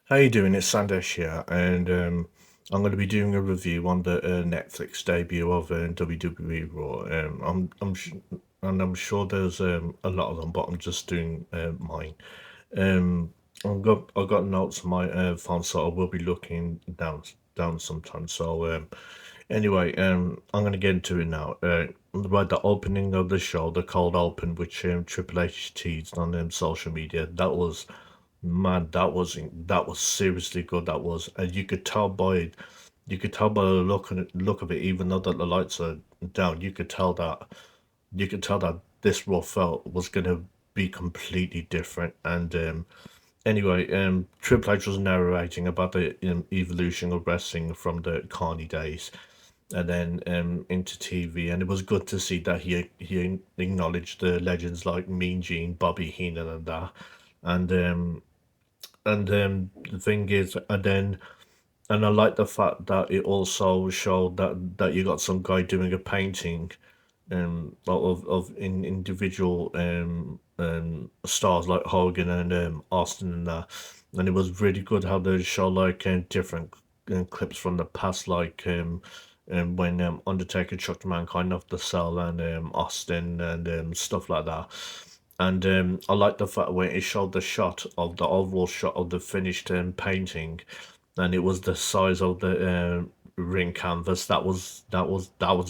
How you doing? It's Sandesh here, and I'm going to be doing a review on the Netflix debut of WWE Raw. I'm sure there's a lot of them, but I'm just doing mine. Um, I've got notes on my phone, so I will be looking down sometime. So anyway, I'm going to get into it now. Right, the opening of the show, the cold open, which Triple H teased on social media, that was. Man, that was seriously good. That was, and you could tell by the look of it, even though that the lights are down, you could tell that this Raw felt was gonna be completely different. And anyway, Triple H was narrating about the evolution of wrestling from the Carney days, and then into TV, and it was good to see that he acknowledged the legends like Mean Gene, Bobby Heenan, and that, and the thing is, and I like the fact that it also showed that you got some guy doing a painting, of individual stars like Hogan and Austin and that, and it was really good how they show like different clips from the past, like when Undertaker chucked Mankind off the cell, and Austin and stuff like that. And I like the fact when it showed the shot of the overall shot of the finished painting, and it was the size of the ring canvas. That was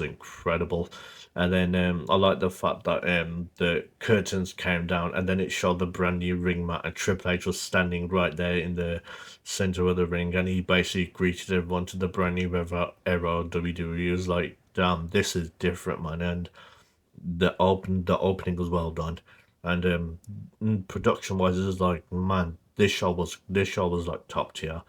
incredible. And then I like the fact that the curtains came down, and then it showed the brand new ring mat, and Triple H was standing right there in the center of the ring, and he basically greeted everyone to the brand new era of WWE. He was like, "Damn, this is different, man!" And the opening was well done, and production wise, it was like, man, this show was like top tier.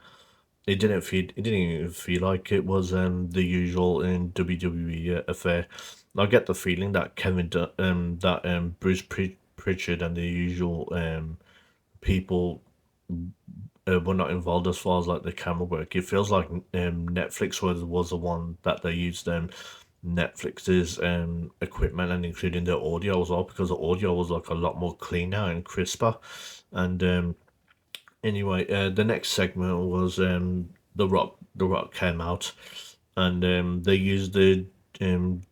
It didn't even feel like it was the usual in WWE affair. I get the feeling that Bruce Pritchard and the usual people were not involved as far as like the camera work. It feels like Netflix was the one that they used Netflix's equipment, and including the audio as well, because the audio was like a lot more cleaner and crisper. And anyway, the next segment was the Rock. The Rock came out, and they used the um,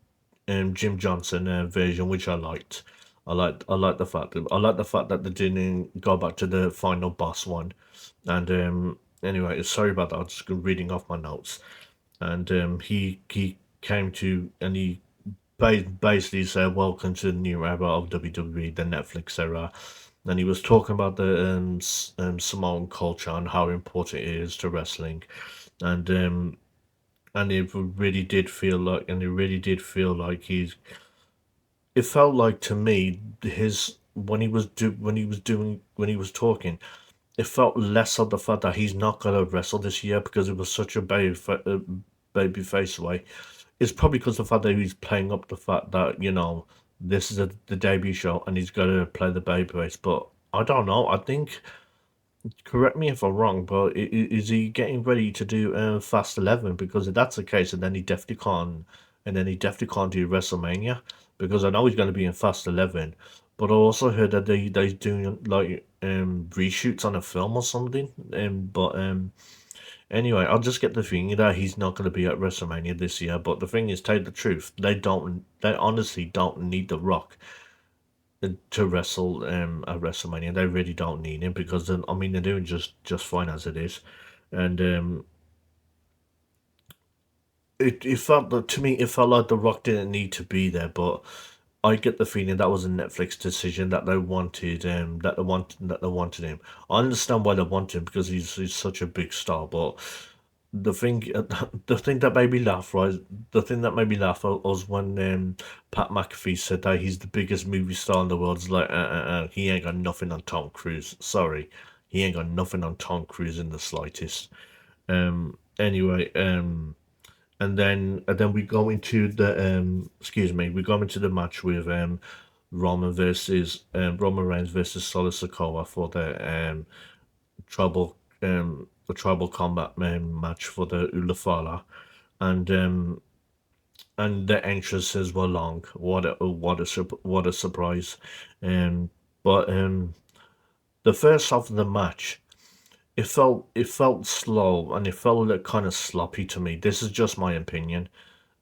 Jim Johnson version, which I liked. I like the fact that they didn't go back to the final boss one. And anyway, sorry about that. I'm just reading off my notes. And he came to, and he basically said, "Welcome to the new era of WWE, the Netflix era." And he was talking about the Samoan culture and how important it is to wrestling, and it really did feel like he's. It felt like to me his when he was talking, it felt less of the fact that he's not gonna wrestle this year because it was such a baby face way. It's probably because the fact that he's playing up the fact that this is the debut show and he's gonna play the baby face. But I don't know. I think, correct me if I'm wrong, but is he getting ready to do Fast 11? Because if that's the case, and then he definitely can't do WrestleMania, because I know he's going to be in Fast 11. But I also heard that they're doing like reshoots on a film or something. But anyway, I'll just get the feeling that he's not going to be at WrestleMania this year. But the thing is, tell you the truth, they honestly don't need The Rock to wrestle at WrestleMania. They really don't need him because I mean they're doing just fine as it is, and it felt that to me it felt like The Rock didn't need to be there, but I get the feeling that was a Netflix decision that they wanted him. I understand why they want him because he's such a big star, but the thing the thing that made me laugh, right, the thing that made me laugh was when Pat McAfee said that he's the biggest movie star in the world. It's like he ain't got nothing on Tom Cruise. Sorry, he ain't got nothing on Tom Cruise in the slightest. Anyway, and then we go into the match with Roman Reigns versus Solo Sikoa for tribal the tribal combat match for the Ulafala, and the entrances were long. What a surprise! But the first half of the match, it felt slow and it felt a little kind of sloppy to me. This is just my opinion.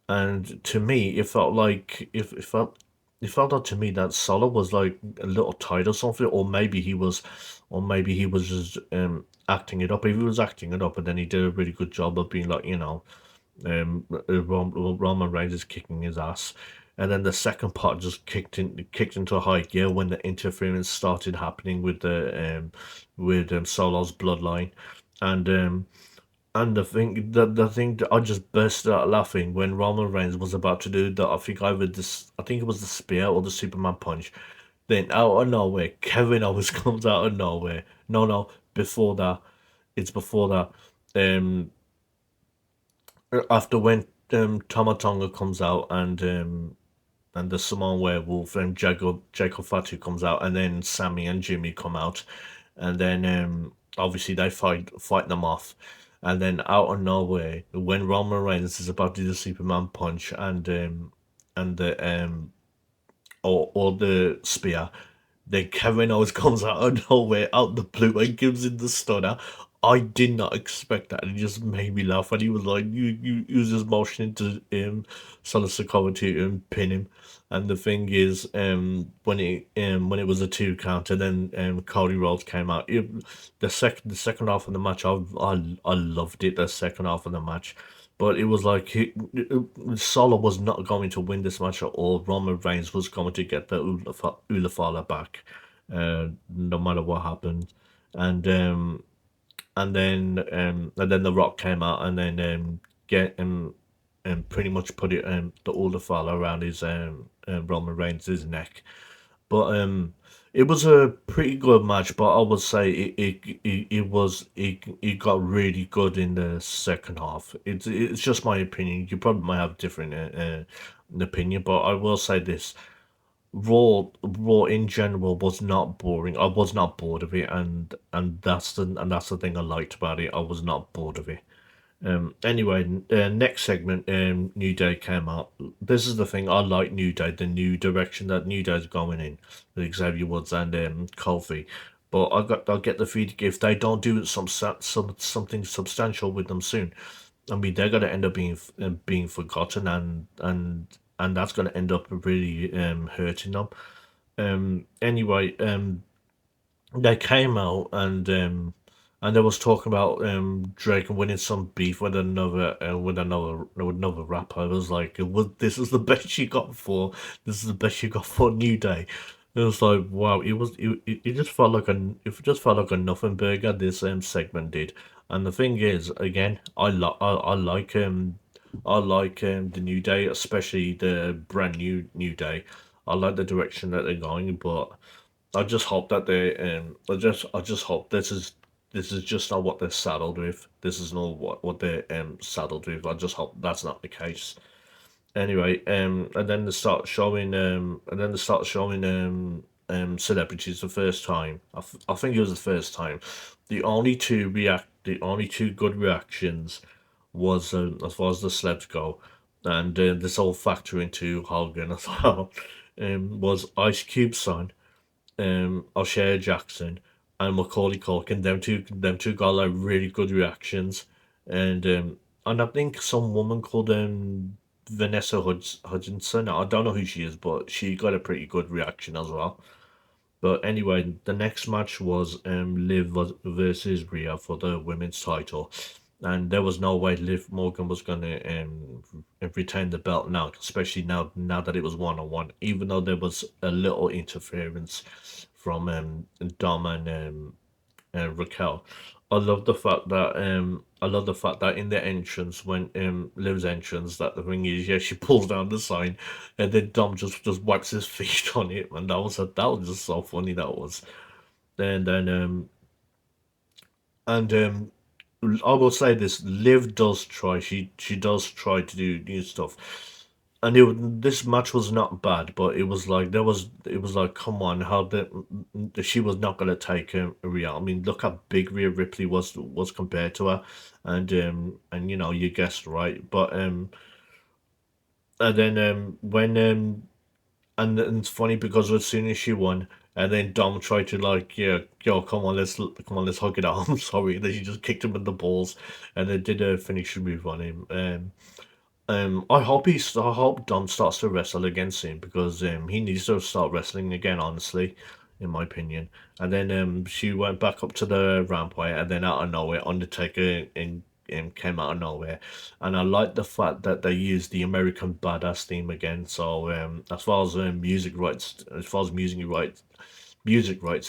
And to me, it felt like if it felt like to me that Solo was like a little tired or something, or maybe he was just acting it up. If he was acting it up, and then he did a really good job of being like, Roman Reigns is kicking his ass, and then the second part just kicked into a high gear when the interference started happening with Solo's bloodline, and the thing that I just burst out laughing when Roman Reigns was about to do the I think it was the spear or the Superman punch. Then out of nowhere, Kevin Owens comes out of nowhere. No, before that, it's before that. Um, After when Tama Tonga comes out and the Samoan werewolf and Jacob Fatu comes out, and then Sammy and Jimmy come out, and then obviously they fight them off, and then out of nowhere when Roman Reigns is about to do the Superman punch and the or the spear, then Kevin Owens comes out of nowhere, out the blue, and gives him the stunner. I did not expect that. It just made me laugh. And he was like, you was just motioning to Solo Sikoa to pin him. And the thing is, when it was a 2 count, and then Cody Rhodes came out. The second half of the match, I loved it. The second half of the match, but it was like Solo was not going to win this match at all. Roman Reigns was going to get the Ulafala back, no matter what happened. And and then The Rock came out and then get and pretty much put it the Ulafala around his Roman Reigns' neck. But it was a pretty good match. But I would say it got really good in the second half. It's just my opinion. You probably might have different an opinion, but I will say this: Raw in general was not boring. I was not bored of it, and that's the thing I liked about it. I was not bored of it. Anyway, next segment, New Day came out. This is the thing I like New Day, the new direction that New Day's going in, with Xavier Woods and Kofi. But I'll get the feeling if they don't do something substantial with them soon, I mean they're gonna end up being forgotten, and that's gonna end up really hurting them. Anyway, they came out and they was talking about Drake winning some beef with another rapper. I was like, this is the best you got for this is the best you got for New Day. It was like wow, it just felt like a nothing burger. This segment did, and the thing is, again, I like the New Day, especially the brand New Day. I like the direction that they're going, but I just hope that I just hope this is just not what they're saddled with. This is not what they're saddled with. I just hope that's not the case. Anyway, and then they start showing celebrities the first time. I think it was the first time. The only two good reactions was as far as the celebs go, and this all factor into Hogan as well. Was Ice Cube's son O'Shea Jackson and Macaulay Culkin. Them two got like really good reactions, and I think some woman called Vanessa Hudgenson. I don't know who she is, but she got a pretty good reaction as well. But anyway, the next match was Liv versus Rhea for the women's title, and there was no way Liv Morgan was gonna retain the belt now, especially now that it was 1-on-1. Even though there was a little interference from Dom and Raquel. I love the fact that in the entrance, when Liv's entrance, that the thing is, yeah, she pulls down the sign, and then Dom just wipes his feet on it, and that was just so funny. That was. And then and I will say this: Liv does try. She does try to do new stuff. And this match was not bad, but it was like, come on, how she was not gonna take Rhea. I mean, look how big Rhea Ripley was compared to her, and you guessed right. But and then when and it's funny because as soon as she won, and then Dom tried to like, yeah, yo, come on, let's hug it out. I'm sorry. And then she just kicked him in the balls, and then did a finishing move on him. I hope Dom starts to wrestle again soon because he needs to start wrestling again. Honestly, in my opinion. And then she went back up to the rampway, and then out of nowhere, Undertaker came out of nowhere, and I like the fact that they used the American Badass theme again. So as far as music rights,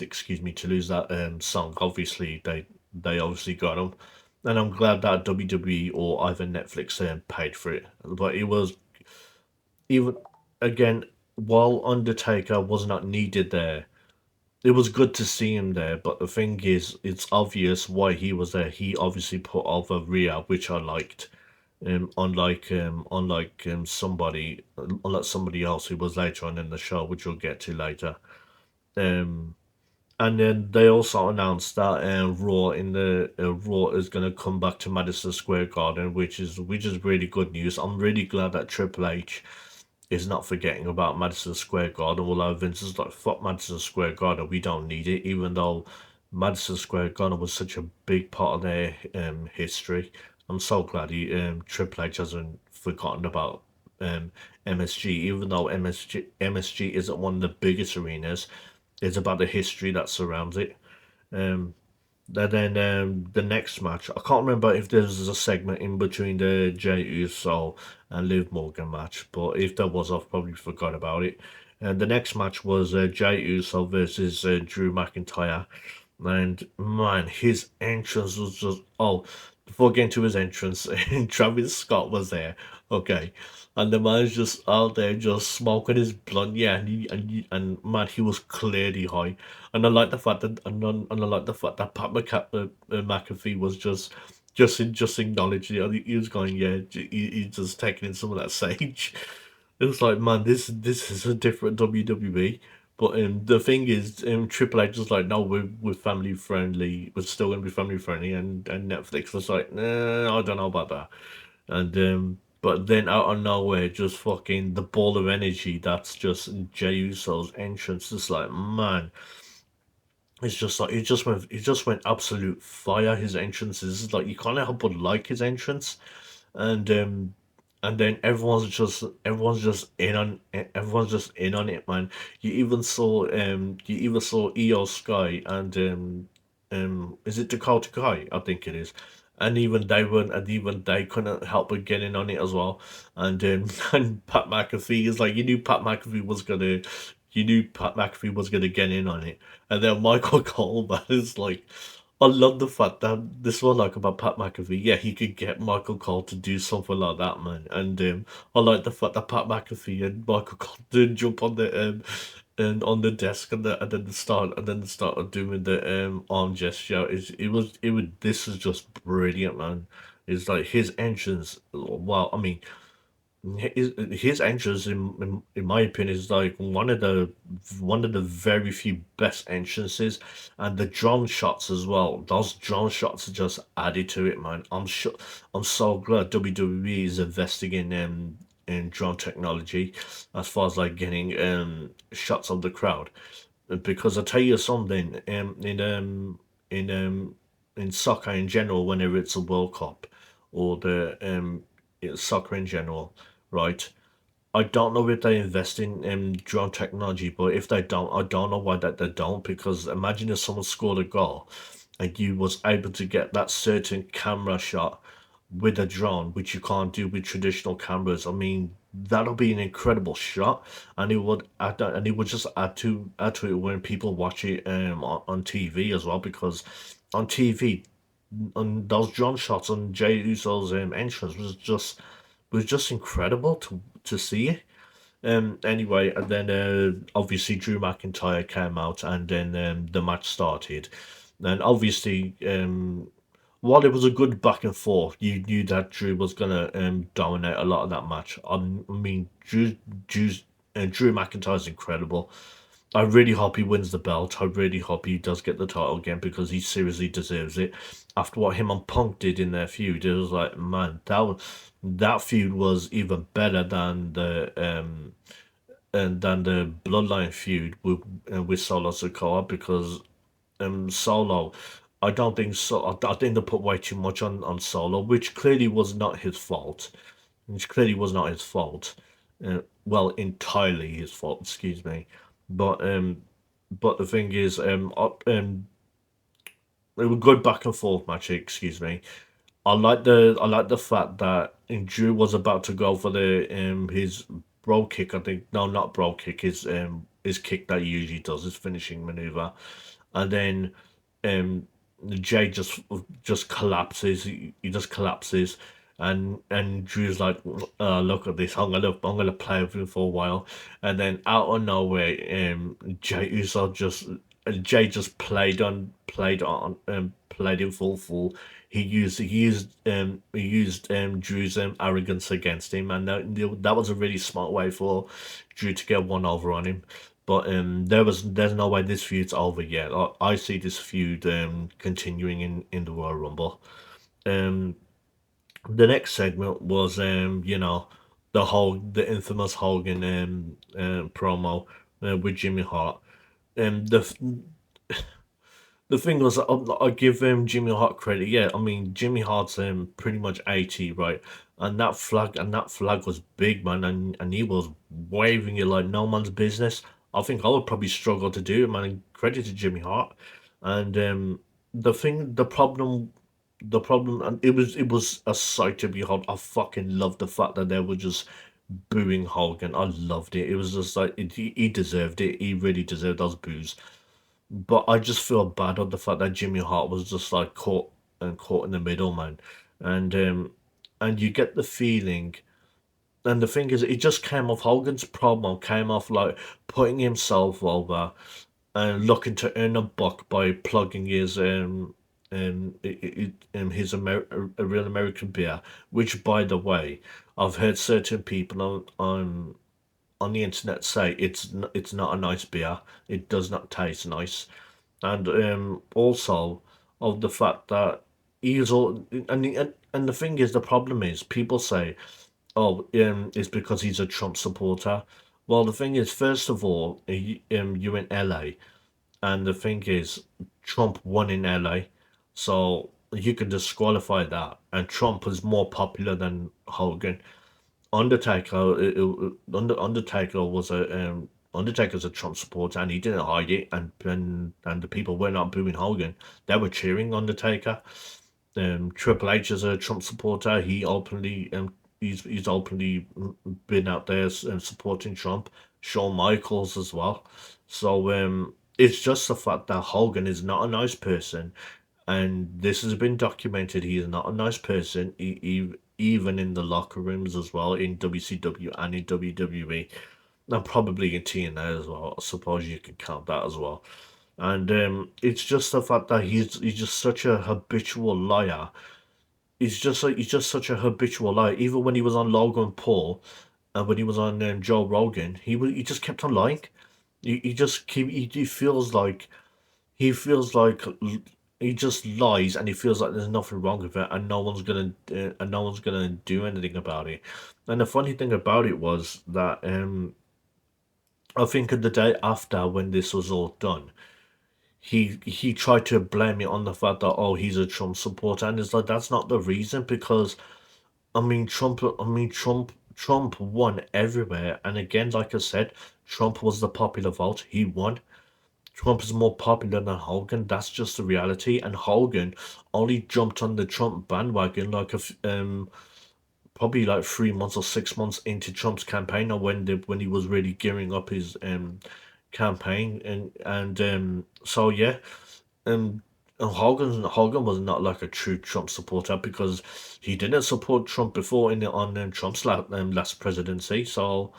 excuse me, to lose that song, obviously they obviously got them, and I'm glad that WWE or either Netflix paid for it. But it was even again while Undertaker was not needed there. It was good to see him there, but the thing is, it's obvious why he was there. He obviously put over Rhea, which I liked. Unlike somebody else who was later on in the show, which we'll get to later. Um, and then they also announced that Raw is gonna come back to Madison Square Garden, which is really good news. I'm really glad that Triple H is not forgetting about Madison Square Garden. Although Vince is like, fuck Madison Square Garden, we don't need it, even though Madison Square Garden was such a big part of their history. I'm so glad Triple H hasn't forgotten about um, MSG, even though MSG isn't one of the biggest arenas. It's about the history that surrounds it. Um, then the next match, I can't remember if there was a segment in between the Jey Uso and Liv Morgan match, but if there was, I've probably forgot about it. And the next match was Jey Uso versus Drew McIntyre. And man, his entrance was just, oh, before getting to his entrance, Travis Scott was there. Okay. And the man's just out there just smoking his blunt, yeah, and man, he was clearly high. And I like the fact that and I like the fact that McAfee was just acknowledged it. He was going, yeah, he's just taking in some of that sage. It was like, man, this is a different WWE. But the thing is, Triple H was like, no, we're family friendly. We're still gonna be family friendly, and Netflix was like, nah, I don't know about that. And but then out of nowhere, just fucking the ball of energy that's just Jey Uso's entrance. It's like, man, it's just like it just went absolute fire. His entrances, it's like you can't help but like his entrance, and then everyone's just in on it, man. You even saw Io Sky and is it Dakota Kai? I think it is. And even they couldn't help but get in on it as well. And and Pat McAfee is like, you knew Pat McAfee was gonna get in on it. And then Michael Coleman is like, I love the fact that this one like about Pat McAfee. Yeah, he could get Michael Cole to do something like that, man. And I like the fact that Pat McAfee and Michael Cole did jump on the and on the desk and then the start of doing the arm gesture. It was this is just brilliant, man. It's like his entrance. Wow, I mean, his entrance in my opinion is like one of the very few best entrances, and the drone shots as well. Those drone shots are just added to it, man. I'm so glad WWE is investing in drone technology as far as like getting shots of the crowd, because I tell you something, in soccer in general, whenever it's a World Cup or the soccer in general, right? I don't know if they invest in drone technology, but if they don't, I don't know why that they don't. Because imagine if someone scored a goal and you was able to get that certain camera shot with a drone, which you can't do with traditional cameras. I mean, that'll be an incredible shot, and it would just add to it when people watch it on TV as well. Because on TV, on those drone shots on Jay Uso's entrance was just incredible to see. Anyway, and then obviously Drew McIntyre came out, and then the match started. And obviously, while it was a good back and forth, you knew that Drew was gonna dominate a lot of that match. I mean, Drew McIntyre's incredible. I really hope he wins the belt. I really hope he does get the title again because he seriously deserves it. After what him and Punk did in their feud, it was like, man, that feud was even better than and than the Bloodline feud with Solo Sikoa because Solo, I don't think so. I think they put way too much on Solo, which clearly was not his fault. Which clearly was not his fault. Well, entirely his fault. Excuse me, but but the thing is, it was good back and forth match. Excuse me. I like the fact that Drew was about to go for the his bro kick. I think no, not bro kick. His kick that he usually does, his finishing maneuver, and then um Jay just collapses. He just collapses, and Drew's like, look at this. I'm gonna play with him for a while, and then out of nowhere, Jay Uso just Jay just played in full. He used Drew's arrogance against him, and that was a really smart way for Drew to get one over on him. But there's no way this feud's over yet. I see this feud continuing in the Royal Rumble. Um, the next segment was the infamous Hogan promo with Jimmy Hart. The the thing was, I give Jimmy Hart credit. Yeah, I mean Jimmy Hart's pretty much 80, right? And that flag was big, man, and he was waving it like no man's business. I think I would probably struggle to do it, man. And credit to Jimmy Hart. And the thing, the problem, and it was a sight to behold. I fucking loved the fact that they were just booing Hogan. I loved it. It was just like he deserved it. He really deserved those boos. But I just feel bad on the fact that Jimmy Hart was just like caught in the middle, man. And and you get the feeling, and the thing is, it just came off Hogan's promo came off like putting himself over and looking to earn a buck by plugging his a real American beer, which by the way, I've heard certain people on the internet say it's not a nice beer. It does not taste nice, and also of the fact that he's all and the thing is, the problem is people say, oh, it's because he's a Trump supporter. Well, the thing is, first of all, you're in LA, and the thing is, Trump won in LA, so you can disqualify that, and Trump is more popular than Hogan. Undertaker was a Undertaker's a Trump supporter, and he didn't hide it. And the people were not booing Hogan; they were cheering Undertaker. Triple H is a Trump supporter. He's openly been out there supporting Trump. Shawn Michaels as well. So it's just the fact that Hogan is not a nice person, and this has been documented. He is not a nice person, even in the locker rooms as well, in WCW and in WWE, and probably in TNA as well. I suppose you could count that as well. And it's just the fact that he's just such a habitual liar. He's just such a habitual liar. Even when he was on Logan Paul, and when he was on Joe Rogan, he just kept on lying. He just he feels like he feels like he just lies, and he feels like there's nothing wrong with it, and no one's gonna do anything about it. And the funny thing about it was that I think the day after when this was all done, he tried to blame it on the fact that, oh, he's a Trump supporter, and it's like that's not the reason, because Trump won everywhere, and again, like I said, Trump was the popular vote. He won. Trump is more popular than Hogan. That's just the reality. And Hogan only jumped on the Trump bandwagon like probably like 3 months or 6 months into Trump's campaign, or when he was really gearing up his campaign, and so yeah, um. Hogan was not like a true Trump supporter, because he didn't support Trump before on Trump's last presidency. So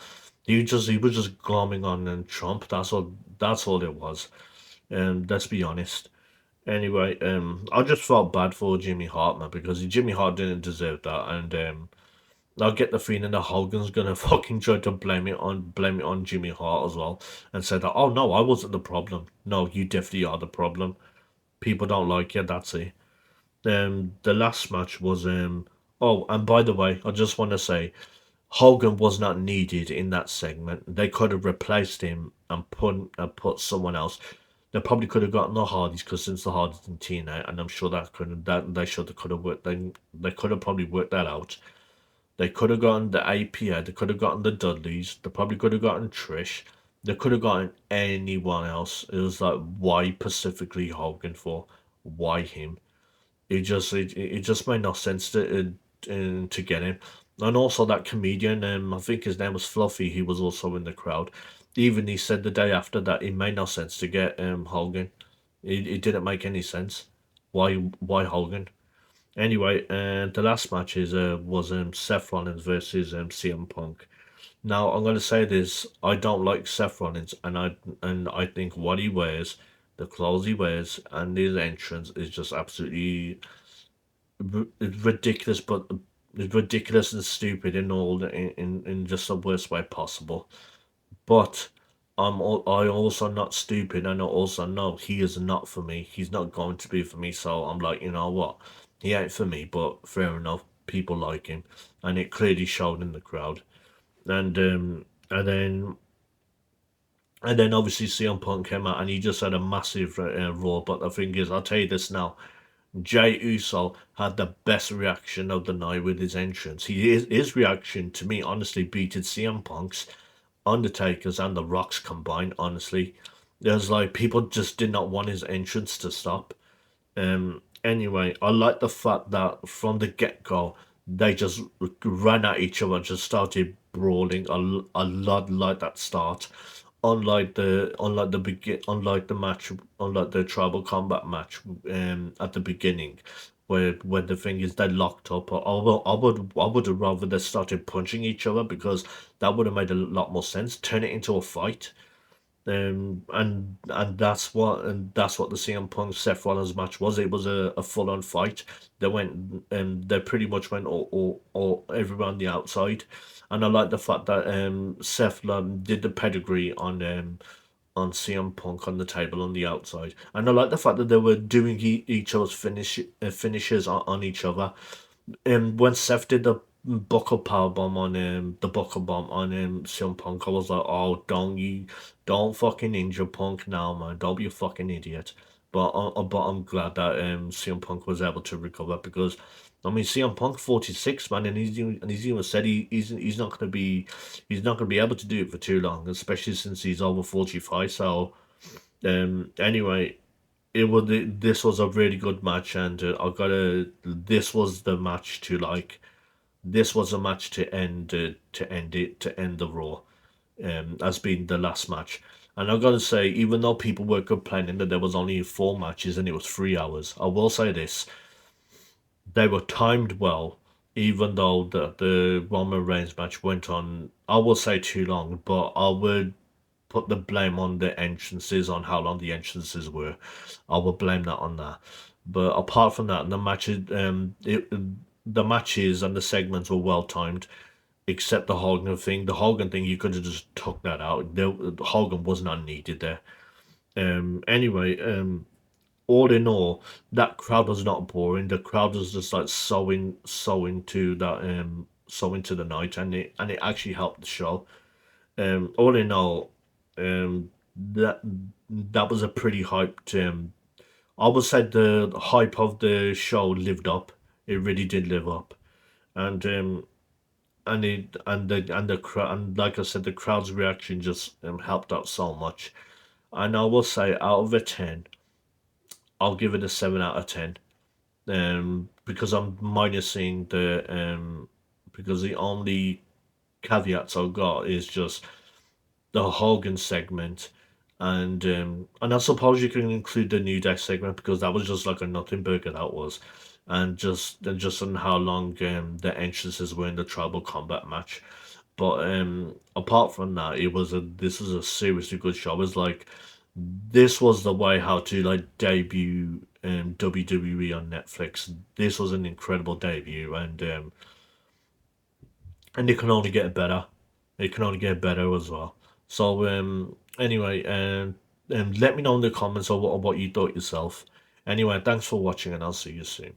he was just glomming on Trump. That's all it was. Let's be honest. Anyway, I just felt bad for Jimmy Hart, man, because Jimmy Hart didn't deserve that, and I get the feeling that Hogan's gonna fucking try to blame it on Jimmy Hart as well, and say that, oh no, I wasn't the problem. No, you definitely are the problem. People don't like you. That's it. The last match was oh, and by the way, I just want to say, Hogan was not needed in that segment. They could have replaced him and put someone else. They probably could have gotten the Hardys because since the Hardys in TNA, and I'm sure that they should have could have worked. They could have probably worked that out. They could have gotten the APA. They could have gotten the Dudleys. They probably could have gotten Trish. They could have gotten anyone else. It was like, why specifically Hogan for? Why him? It just made no sense to get him. And also that comedian, I think his name was Fluffy. He was also in the crowd. Even he said the day after that it made no sense to get Hogan. It didn't make any sense. Why Hogan? Anyway, and the last match is was Seth Rollins versus CM Punk. Now I'm gonna say this: I don't like Seth Rollins, and I think what he wears, the clothes he wears, and his entrance is just absolutely ridiculous, but it's ridiculous and stupid in all in just the worst way possible. But I also not stupid, and I also know he is not for me. He's not going to be for me. So I'm like, you know what, he ain't for me. But fair enough, people like him, and it clearly showed in the crowd. And and then obviously CM Punk came out and he just had a massive roar. But the thing is, I'll tell you this now. Jay Uso had the best reaction of the night with his entrance. His reaction to me honestly beated CM Punk's, Undertaker's, and The Rock's combined. Honestly, there's like people just did not want his entrance to stop. Anyway, I like the fact that from the get go they just ran at each other, and just started brawling a lot like that start. Unlike the match, unlike the tribal combat match at the beginning, where the thing is they locked up. I would have rather they started punching each other because that would have made a lot more sense. Turn it into a fight. That's what the CM Punk Seth Rollins match was. It was a full on fight. They pretty much went all everyone on the outside, and I like the fact that Seth did the pedigree on CM Punk on the table on the outside, and I like the fact that they were doing each other's finishes on each other. When Seth did the buckle bomb on CM Punk, I was like, oh, don't fucking injure Punk now, man. Don't be a fucking idiot. But I'm glad that CM Punk was able to recover because I mean CM Punk 46 man, and he's even said he's not gonna be able to do it for too long, especially since he's over 45. So anyway, this was a really good match, and I gotta this was the match to like this was a match to end the Raw, as being the last match. And I've got to say, even though people were complaining that there was only 4 matches and it was 3 hours, I will say this: they were timed well. Even though the Roman Reigns match went on, I will say too long, but I would put the blame on the entrances, on how long the entrances were. I will blame that on that. But apart from that, the matches and the segments were well timed, except the Hogan thing. The Hogan thing, you could have just took that out. Hogan was not needed there. Anyway, all in all, that crowd was not boring. The crowd was just like so into that so into the night, and it actually helped the show. All in all, um, that that was a pretty hyped. I would say the hype of the show lived up. It really did live up, and the crowd, and like I said, the crowd's reaction just helped out so much. And I will say, out of a 10, I'll give it a 7 out of 10. Because I'm minusing because the only caveats I've got is just the Hogan segment, and I suppose you can include the New Day segment because that was just like a nothing burger that was, and just on how long the entrances were in the tribal combat match. But apart from that, it was a this was a seriously good show. It was like this was the way how to like debut WWE on Netflix. This was an incredible debut, and it can only get better. It can only get better as well. So anyway, let me know in the comments of what you thought yourself. Anyway, thanks for watching, and I'll see you soon.